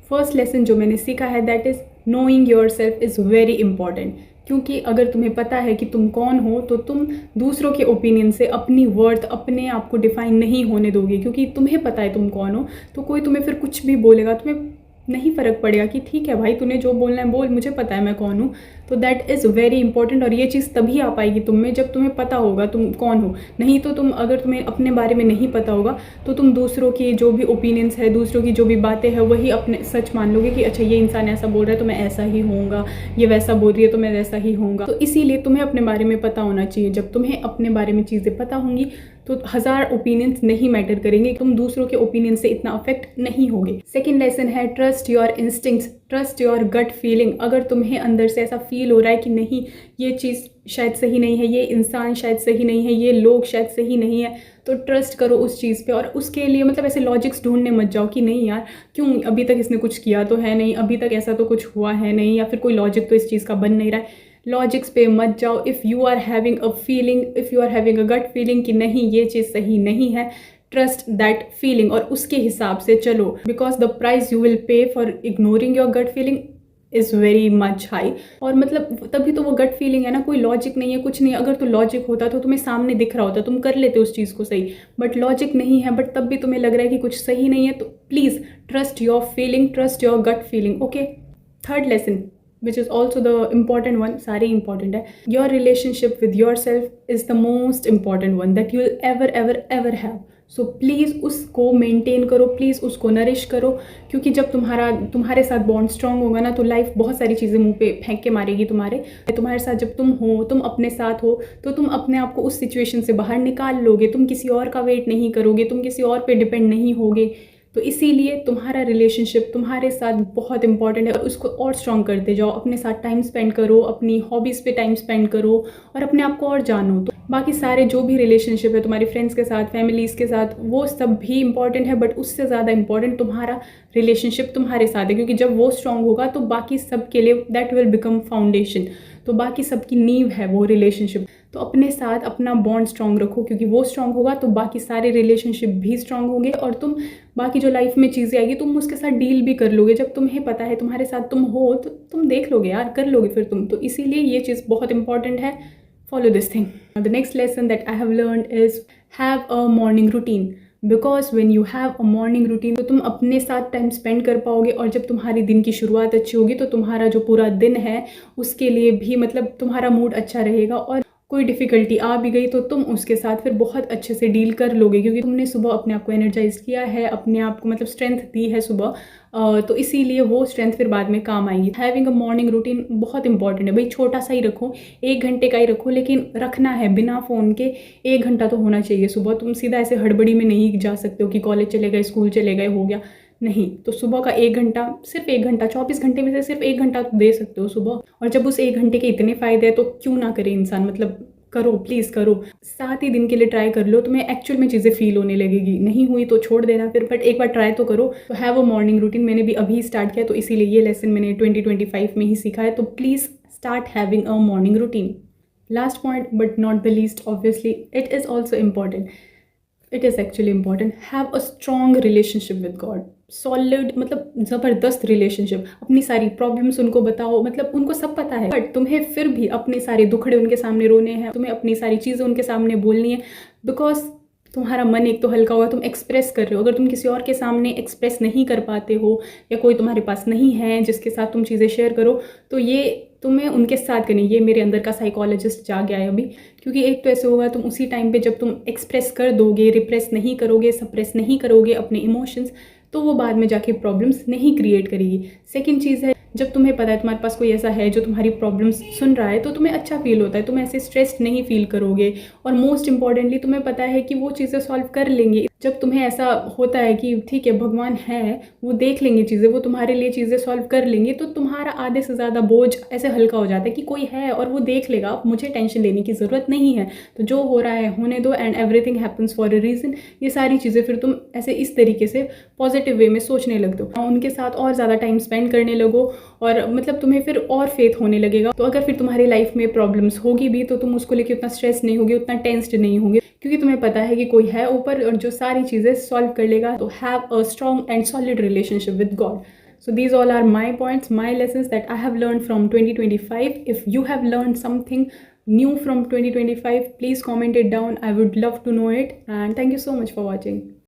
First lesson जो मैंने सीखा है that is knowing your self is very important. क्योंकि अगर तुम्हें पता है कि तुम कौन हो तो तुम दूसरों के ओपिनियन से अपनी वर्थ, अपने आप को डिफाइन नहीं होने दोगे। क्योंकि तुम्हें पता है तुम कौन हो, तो कोई तुम्हें फिर कुछ भी बोलेगा तुम्हें नहीं फ़र्क पड़ेगा कि ठीक है भाई, तूने जो बोलना है बोल, मुझे पता है मैं कौन हूँ। तो दैट इज़ वेरी इंपॉर्टेंट। और ये चीज़ तभी आ पाएगी तुम में जब तुम्हें पता होगा तुम कौन हो। नहीं तो तुम, अगर तुम्हें अपने बारे में नहीं पता होगा तो तुम दूसरों की जो भी ओपिनियंस है, दूसरों की जो भी बातें हैं, वही अपने सच मान लोगे कि अच्छा ये इंसान ऐसा बोल रहा है तो मैं ऐसा ही होऊंगा, ये वैसा बोल रही है तो मैं वैसा ही होऊंगा। तो इसीलिए तुम्हें अपने बारे में पता होना चाहिए। जब तुम्हें अपने बारे में चीज़ें पता होंगी तो 1000 ओपिनियंस नहीं मैटर करेंगे, तुम दूसरों के ओपिनियन से इतना अफेक्ट नहीं होगे। सेकेंड लेसन है trust your instincts, trust your gut feeling. अगर तुम्हें अंदर से ऐसा फील हो रहा है कि नहीं ये चीज़ शायद सही नहीं है, ये इंसान शायद सही नहीं है, ये लोग शायद सही नहीं है, तो ट्रस्ट करो उस चीज़ पे। और उसके लिए मतलब ऐसे लॉजिक्स ढूंढने मत जाओ कि नहीं यार क्यों, अभी तक इसने कुछ किया तो है नहीं, अभी तक ऐसा तो कुछ हुआ है नहीं, या फिर कोई लॉजिक तो इस चीज़ का बन नहीं रहा है। लॉजिक्स पे मत जाओ। If you are having a feeling, if you are having a gut feeling कि नहीं ये चीज़ सही नहीं है, ट्रस्ट दैट फीलिंग और उसके हिसाब से चलो। Because the price you will pay for ignoring your gut feeling is very much high. और मतलब तभी तो वो गट फीलिंग है ना, कोई लॉजिक नहीं है, कुछ नहीं। अगर तो लॉजिक होता तो तुम्हें सामने दिख रहा होता, तुम कर लेते उस चीज़ को सही। बट लॉजिक नहीं है, बट तब भी तुम्हें लग रहा है कि कुछ सही नहीं है, तो please trust your feeling, trust your gut feeling. Okay. Third lesson which is also the important one, सारे important है। your relationship with yourself is the most important one that you will ever have। So please उसको maintain करो, please उसको nourish करो। क्योंकि जब तुम्हारे साथ बॉन्ड स्ट्रांग होगा ना तो लाइफ बहुत सारी चीज़ें मुंह पे फेंक के मारेगी तुम्हारे साथ। जब तुम अपने साथ हो तो तुम अपने आप को उस सिचुएशन से बाहर निकाल लोगे, तुम किसी और का वेट नहीं करोगे, तुम किसी और पे डिपेंड नहीं होगे। तो इसीलिए तुम्हारा रिलेशनशिप तुम्हारे साथ बहुत इंपॉर्टेंट है और उसको और स्ट्रॉन्ग करते जाओ। अपने साथ टाइम स्पेंड करो, अपनी हॉबीज़ पे टाइम स्पेंड करो और अपने आप को और जानो। तो बाकी सारे जो भी रिलेशनशिप है तुम्हारे फ्रेंड्स के साथ, फैमिलीज़ के साथ, वो सब भी इंपॉर्टेंट है, बट उससे ज़्यादा इंपॉर्टेंट तुम्हारा रिलेशनशिप तुम्हारे साथ है। क्योंकि जब वो स्ट्रॉन्ग होगा तो बाकी सब के लिए दैट विल बिकम फाउंडेशन। तो बाकी सबकी नींव है वो रिलेशनशिप। तो अपने साथ अपना बॉन्ड स्ट्रॉन्ग रखो, क्योंकि वो स्ट्रॉन्ग होगा तो बाकी सारे रिलेशनशिप भी स्ट्रॉन्ग होंगे और तुम बाकी जो लाइफ में चीज़ें आएगी तुम उसके साथ डील भी कर लोगे। जब तुम्हें पता है तुम्हारे साथ तुम हो तो तुम देख लोगे यार, कर लोगे फिर तुम। तो इसीलिए ये चीज़ बहुत इंपॉर्टेंट है। Follow this thing. The next lesson that I have learned is have a morning routine. Because when you have a morning routine तो तुम अपने साथ टाइम स्पेंड कर पाओगे और जब तुम्हारी दिन की शुरुआत अच्छी होगी तो तुम्हारा जो पूरा दिन है उसके लिए भी मतलब तुम्हारा मूड अच्छा रहेगा। और कोई डिफ़िकल्टी आ भी गई तो तुम उसके साथ फिर बहुत अच्छे से डील कर लोगे, क्योंकि तुमने सुबह अपने आप को एनर्जाइज किया है, अपने आप को मतलब स्ट्रेंथ दी है सुबह। तो इसीलिए वो स्ट्रेंथ फिर बाद में काम आएगी। हैविंग अ मॉर्निंग रूटीन बहुत इंपॉर्टेंट है भाई। छोटा सा ही रखो, 1 घंटे का ही रखो, लेकिन रखना है बिना फ़ोन के। 1 घंटा तो होना चाहिए सुबह। तुम सीधा ऐसे हड़बड़ी में नहीं जा सकते हो कि कॉलेज चले गए, स्कूल चले गए, हो गया नहीं। तो सुबह का 1 घंटा, सिर्फ 1 घंटा, 24 घंटे में से सिर्फ 1 घंटा तो दे सकते हो सुबह। और जब उस 1 घंटे के इतने फ़ायदे हैं तो क्यों ना करे इंसान, मतलब करो, प्लीज़ करो। 7 ही दिन के लिए ट्राई कर लो, तुम्हें एक्चुअल में चीज़ें फील होने लगेगी। नहीं हुई तो छोड़ देना फिर, बट एक बार ट्राई तो करो। तो हैव अ मॉर्निंग रूटीन मैंने भी अभी स्टार्ट किया, तो इसीलिए ये लेसन मैंने 2025 में ही सीखा है। तो please start having a morning routine. Last point but not the least, obviously it is also important, it is actually important, have a strong relationship with God. Solid मतलब ज़बरदस्त रिलेशनशिप। अपनी सारी प्रॉब्लम्स उनको बताओ, मतलब उनको सब पता है, बट तुम्हें फिर भी अपने सारे दुखड़े उनके सामने रोने हैं, तुम्हें अपनी सारी चीज़ें उनके सामने बोलनी है। बिकॉज तुम्हारा मन एक तो हल्का होगा, तुम एक्सप्रेस कर रहे हो। अगर तुम किसी और के सामने एक्सप्रेस नहीं कर पाते हो या कोई तुम्हारे पास नहीं है जिसके साथ तुम चीज़ें शेयर करो, तो ये तुम्हें उनके साथ करनी। ये मेरे अंदर का साइकोलॉजिस्ट जा गया है अभी। क्योंकि एक तो ऐसे होगा तुम उसी टाइम पे जब तुम एक्सप्रेस कर दोगे, रिप्रेस नहीं करोगे, सप्रेस नहीं करोगे अपने इमोशंस, तो वो बाद में जाके प्रॉब्लम्स नहीं क्रिएट करेगी। सेकंड चीज़ है, जब तुम्हें पता है तुम्हारे पास कोई ऐसा है जो तुम्हारी प्रॉब्लम्स सुन रहा है तो तुम्हें अच्छा फील होता है, तुम ऐसे स्ट्रेस्ड नहीं फील करोगे। और मोस्ट इंपॉर्टेंटली तुम्हें पता है कि वो चीज़ें सॉल्व कर लेंगे। जब तुम्हें ऐसा होता है कि ठीक है भगवान है, वो देख लेंगे चीज़ें, वो तुम्हारे लिए चीज़ें सॉल्व कर लेंगे, तो तुम्हारा आधे से ज़्यादा बोझ ऐसे हल्का हो जाता है कि कोई है और वो देख लेगा, अब मुझे टेंशन लेने की ज़रूरत नहीं है। तो जो हो रहा है होने दो, and everything happens for a reason. ये सारी चीज़ें फिर तुम ऐसे इस तरीके से पॉजिटिव वे में सोचने लग दो, उनके साथ और ज़्यादा टाइम स्पेंड करने लगो और मतलब तुम्हें फिर और फेथ होने लगेगा। तो अगर फिर तुम्हारी लाइफ में प्रॉब्लम्स होगी भी तो तुम उसको लेकर उतना स्ट्रेस नहीं होगी, उतना टेंस्ड नहीं होगी, क्योंकि तुम्हें पता है कि कोई है ऊपर और जो सारी चीज़ें सॉल्व कर लेगा। तो have a strong and solid relationship with God. So these all are my points, my lessons that I have learned from 2025. If you have learned something new from 2025, please comment it down. I would love to know it. And thank you so much for watching.